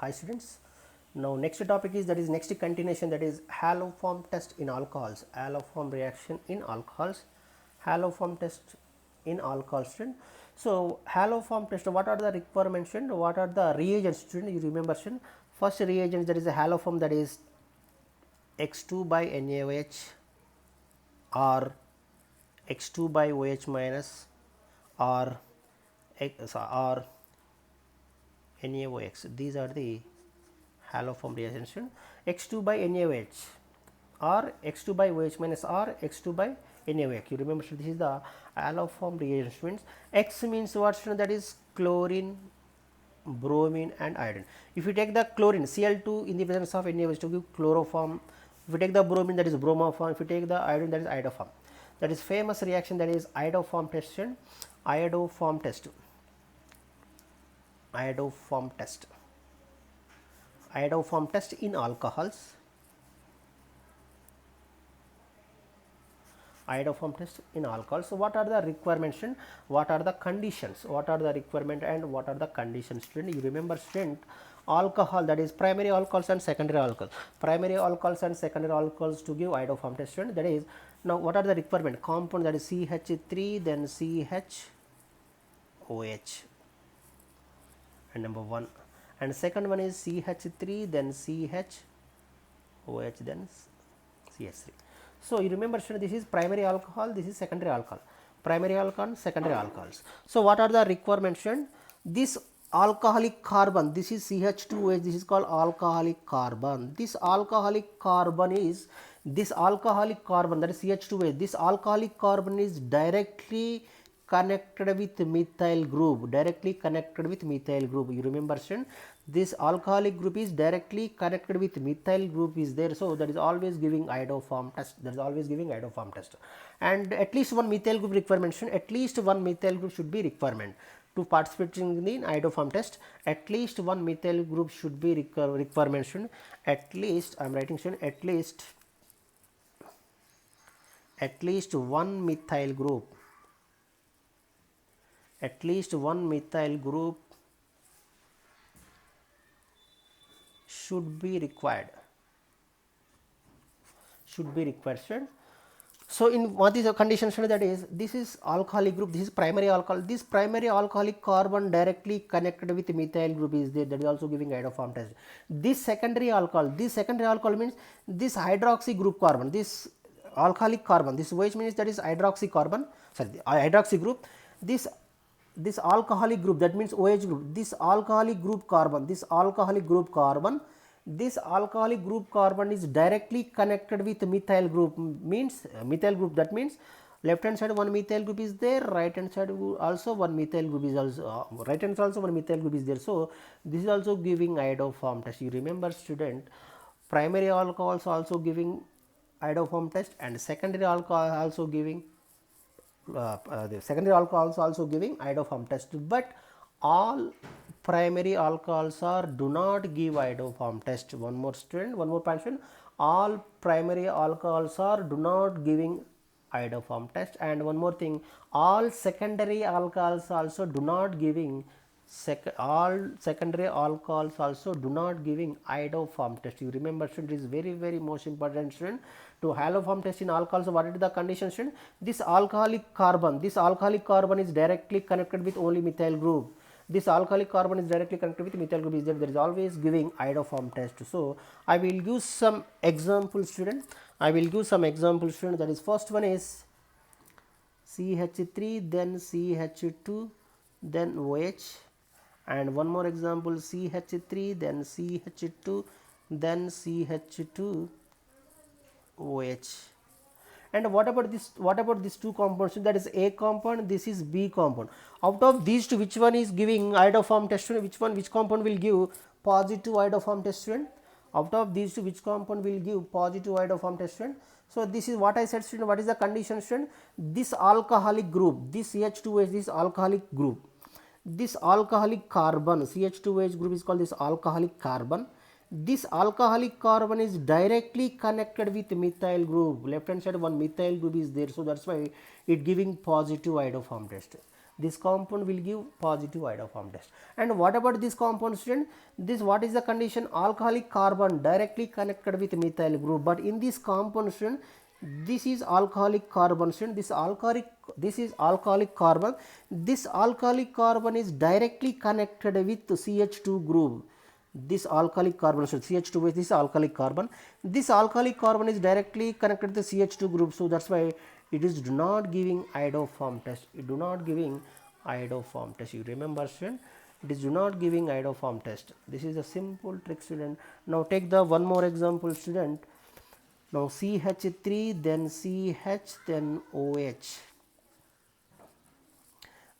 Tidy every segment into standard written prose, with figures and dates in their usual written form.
Hi students. Now next topic is next continuation, that is haloform test in alcohols, haloform reaction in alcohols, haloform test in alcohols. Student. So haloform test, what are the requirements and what are the reagents? Student, you remember student, first reagent, there is a haloform, that is X2 by NaOH or X2 by OH minus or NaOX. These are the haloform reagents. X2 by NaOH or X2 by OH minus or X2 by NaOH. You remember, so this is the haloform reagents. X means what? That is chlorine, bromine and iodine. If you take the chlorine Cl2 in the presence of NaOH to give chloroform, if you take the bromine, that is bromoform, if you take the iodine, that is iodoform. That is famous reaction, that is iodoform test. Iodoform test. Iodoform test. Iodoform test in alcohols. Iodoform test in alcohol. So what are the requirements and what are the conditions? What are the requirement and what are the conditions? Student, you remember student, alcohol, that is primary alcohols and secondary alcohols. Primary alcohols and secondary alcohols to give iodoform test. Student, that is, now what are the requirement? Compound, that is CH3, then CHOH, and number 1, and second one is CH3, then CHOH, then CH3. So you remember student, this is primary alcohol, this is secondary alcohol, primary alcohol, secondary alcohols. So what are the requirements? This alcoholic carbon, this is CH2OH, this is called alcoholic carbon. This alcoholic carbon is, this alcoholic carbon, that is CH2OH, this alcoholic carbon is directly connected with methyl group, directly connected with methyl group. You remember student, this alcoholic group is directly connected with methyl group is there, so that is always giving iodoform test, that is always giving iodoform test. And at least one methyl group requirement, at least one methyl group should be requirement to participate in the iodoform test. At least one methyl group should be requirement. At least, I am writing student, at least one methyl group, at least one methyl group should be required, student. So in what is the condition, that is, this is alcoholic group, this is primary alcohol, this primary alcoholic carbon directly connected with methyl group is there, that is also giving iodoform test. This secondary alcohol means this hydroxy group carbon, this alcoholic carbon, this OH means that is hydroxy carbon, sorry, hydroxy group, this alcoholic group, that means OH group, this alcoholic group carbon, this alcoholic group carbon is directly connected with methyl group, means methyl group, that means left hand side one methyl group is there, right hand side also one methyl group is also right hand side also one methyl group is there. So this is also giving iodoform test. You remember student, primary alcohols also giving iodoform test and secondary alcohol also giving the secondary alcohols also giving iodoform test, but all primary alcohols do not give iodoform test. One more student, one more point, all primary alcohols do not giving iodoform test, and one more thing, all secondary alcohols also do not giving all secondary alcohols also do not giving iodoform test. You remember student, it is very most important student to haloform test in alcohols. What is the condition student? This alcoholic carbon is directly connected with only methyl group, this alcoholic carbon is directly connected with methyl group is there, is always giving iodoform test. So I will give some example student, that is first one is CH3, then CH2, then OH, and one more example CH3, then CH2, then CH2 OH. And what about these two compounds? That is A compound, this is B compound. Out of these two, which one is giving iodoform test? Which compound will give positive iodoform test? Out of these two, which compound will give positive iodoform test? So this is what I said student. What is the condition student? This alcoholic group, this CH2OH, this alcoholic group, this alcoholic carbon, CH2OH group is called this alcoholic carbon. This alcoholic carbon is directly connected with methyl group, left hand side one methyl group is there, so that's why it giving positive iodoform test. this compound will give positive iodoform test. And what about this compound, student? This, what is the condition? Alcoholic carbon directly connected with methyl group, but in this compound, student, this is alcoholic carbon, student. This is alcoholic carbon. This alcoholic carbon is directly connected with CH2 group. This alcoholic carbon, so CH2 with this alcoholic carbon. This alcoholic carbon is directly connected to the CH2 group, so that's why it is not giving iodoform test. It do not giving iodoform test. You remember, student, it is not giving iodoform test. This is a simple trick, student. Now take the one more example, student. Now CH3, then CH, then OH,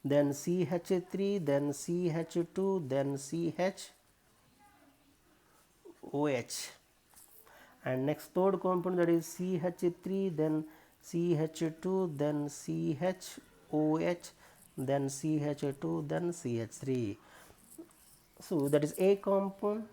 then CH3, then CH2, then CH, OH, and next third compound, that is CH3, then CH2, then CHOH, then CH2, then CH3. So that is A compound,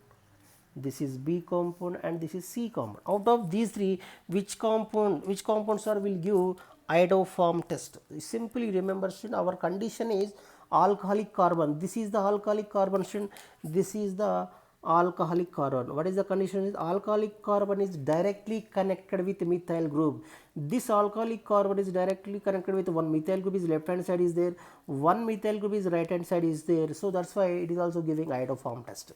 this is B compound, and this is C compound. Out of these three, which compounds are will give iodoform test? Simply remember, student, our condition is alcoholic carbon. This is the alcoholic carbon, student. This is the alcoholic carbon. What is the condition? Is alcoholic carbon is directly connected with methyl group. This alcoholic carbon is directly connected with one methyl group is left hand side is there, one methyl group is right hand side is there, so that's why it is also giving iodoform test.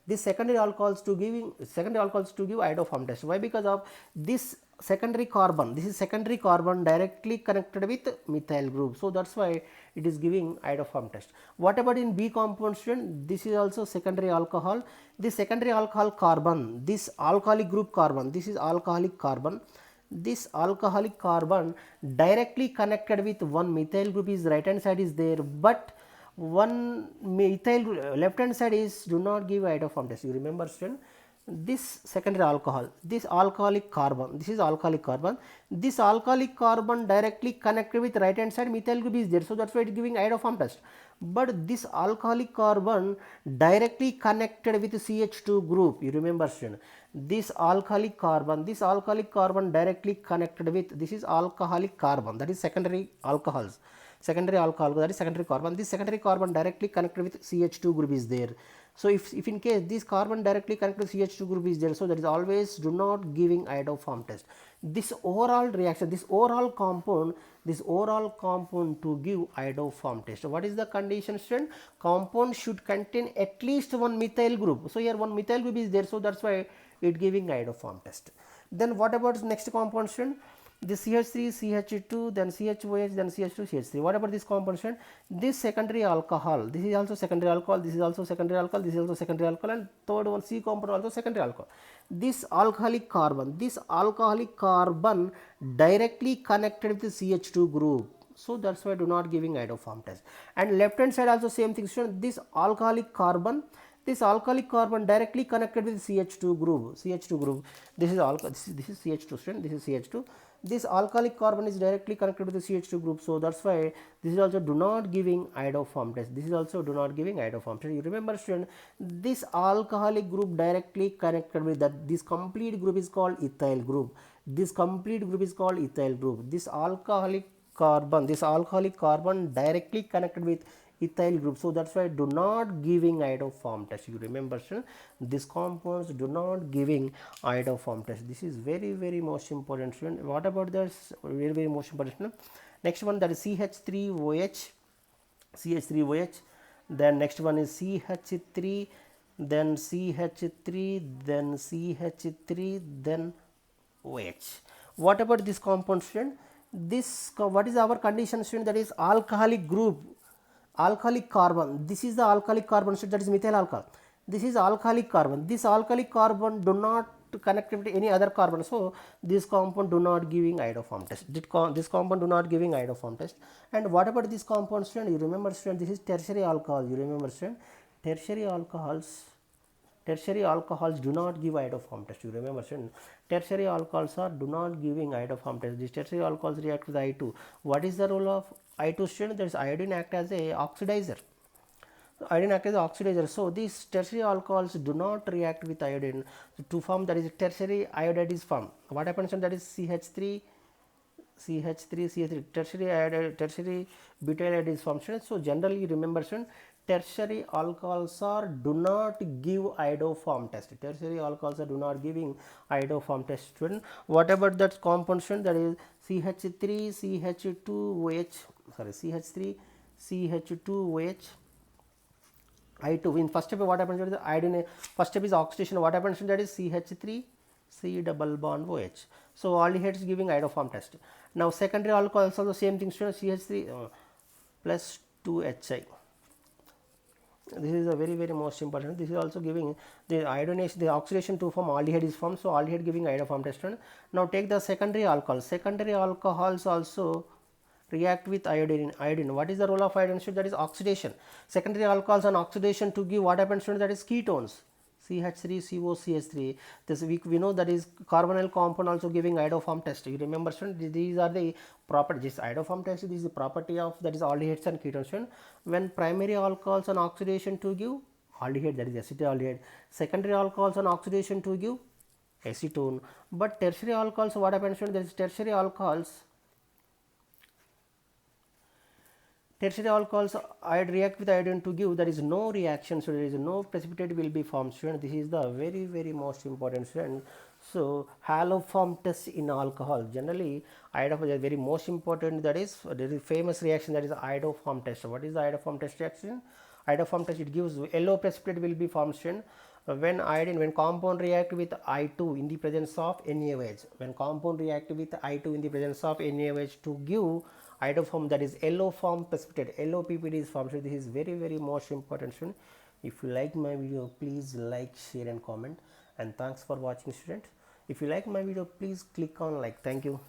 This secondary alcohols to give iodoform test. Why? Because of this secondary carbon, this is secondary carbon directly connected with methyl group, so that's why it is giving iodoform test. What about in B compound, student? This is also secondary alcohol. This secondary alcohol carbon, this alcoholic group carbon, this is alcoholic carbon. This alcoholic carbon directly connected with one methyl group is right hand side is there, but one methyl left hand side is do not give iodoform test. You remember, student, this secondary alcohol, this alcoholic carbon, this is alcoholic carbon, this alcoholic carbon directly connected with right hand side methyl group is there, so that's why it is giving iodoform test. But this alcoholic carbon directly connected with CH2 group, you remember, student, this alcoholic carbon directly connected with, this is alcoholic carbon, that is secondary alcohols, secondary alcohol, that is secondary carbon. This secondary carbon directly connected with CH2 group is there. So if in case this carbon directly connected to CH2 group is there, so that is always do not giving iodoform test. This overall reaction, this overall compound to give iodoform test. What is the condition, student? Compound should contain at least one methyl group. So here one methyl group is there, so that's why it giving iodoform test. Then what about next compound, student? This CH3, CH2, then CHOH, then CH2, CH3. What about this compound, student? This secondary alcohol, this is also secondary alcohol, this is also secondary alcohol, this is also secondary alcohol, and third one C compound also secondary alcohol. This alcoholic carbon directly connected with the CH2 group, so that's why do not giving iodoform test. And left hand side also same thing, student. This alcoholic carbon directly connected with CH2 group. This is CH2, student. This is CH2. This alcoholic carbon is directly connected to the CH2 group, so that's why this is also do not giving iodoform test. This is also do not giving iodoform test. You remember, student, this alcoholic group directly connected with that, this complete group is called ethyl group. This alcoholic carbon directly connected with ethyl group, so that's why do not giving iodoform test. You remember, student, these compounds do not giving iodoform test. This is very most important, student. What about this? Very most important, student. Next one, that is CH3OH, then next one is CH3, then CH3, then CH3, then OH. What about this compound, student? This, what is our condition, student? That is alcoholic group, alcoholic carbon. This is the alcoholic carbon, so that is methyl alcohol. This is alcoholic carbon. This alcoholic carbon do not connect with any other carbon, so this compound do not giving iodoform test. This compound do not giving iodoform test. And what about this compound, student? You remember, student, this is tertiary alcohol. You remember, student, tertiary alcohols do not give iodoform test. You remember, student, tertiary alcohols are do not giving iodoform test. These tertiary alcohols react with I2. What is the role of I2, student? There is iodine act as a oxidizer. So these tertiary alcohols do not react with iodine to form, that is tertiary iodide is formed. What happens, that is CH3, CH3 CH3 tertiary butyl iodide is formed student. So generally remember student, tertiary alcohols are do not give iodoform test. Tertiary alcohols are do not giving iodoform test student. What about that compound student, that is CH3 CH2OH, sorry, CH3 CH2OH I2. In first step what happens is the iodine, first step is oxidation, what happens, that is CH3 C double bond OH. So aldehydes giving iodoform test. Now secondary alcohols also same thing student, CH3 plus 2HI. This is a very most important. This is also giving the iodination, the oxidation to form aldehyde is formed, so aldehyde giving iodoform test. Now take the secondary alcohols. Secondary alcohols also react with iodine. What is the role of iodine? That is oxidation. Secondary alcohols and oxidation to give what happens to, that is ketones. CH3COCH3. This we know that is carbonyl compound also giving iodoform test. You remember student, these are the properties. Iodoform test, this is the property of, that is aldehydes and ketones. When primary alcohols and oxidation to give aldehyde, that is acetaldehyde. Secondary alcohols and oxidation to give acetone. But tertiary alcohols, what happens to, there is tertiary alcohols. Tertiary alcohols react with iodine to give, there is no reaction, so there is no precipitate will be formed student. This is the very most important student. So haloform test in alcohol, generally iodoform is very most important, that is there is famous reaction, that is iodoform test. What is the iodoform test reaction? Iodoform test, it gives yellow precipitate will be formed student when iodine, when compound react with I2 in the presence of NaOH. When compound react with I2 in the presence of NaOH to give iodoform, that is yellow form precipitate, yellow PPT is formed. So this is very most important student. If you like my video, please like, share and comment, and thanks for watching student. If you like my video, please click on like. Thank you.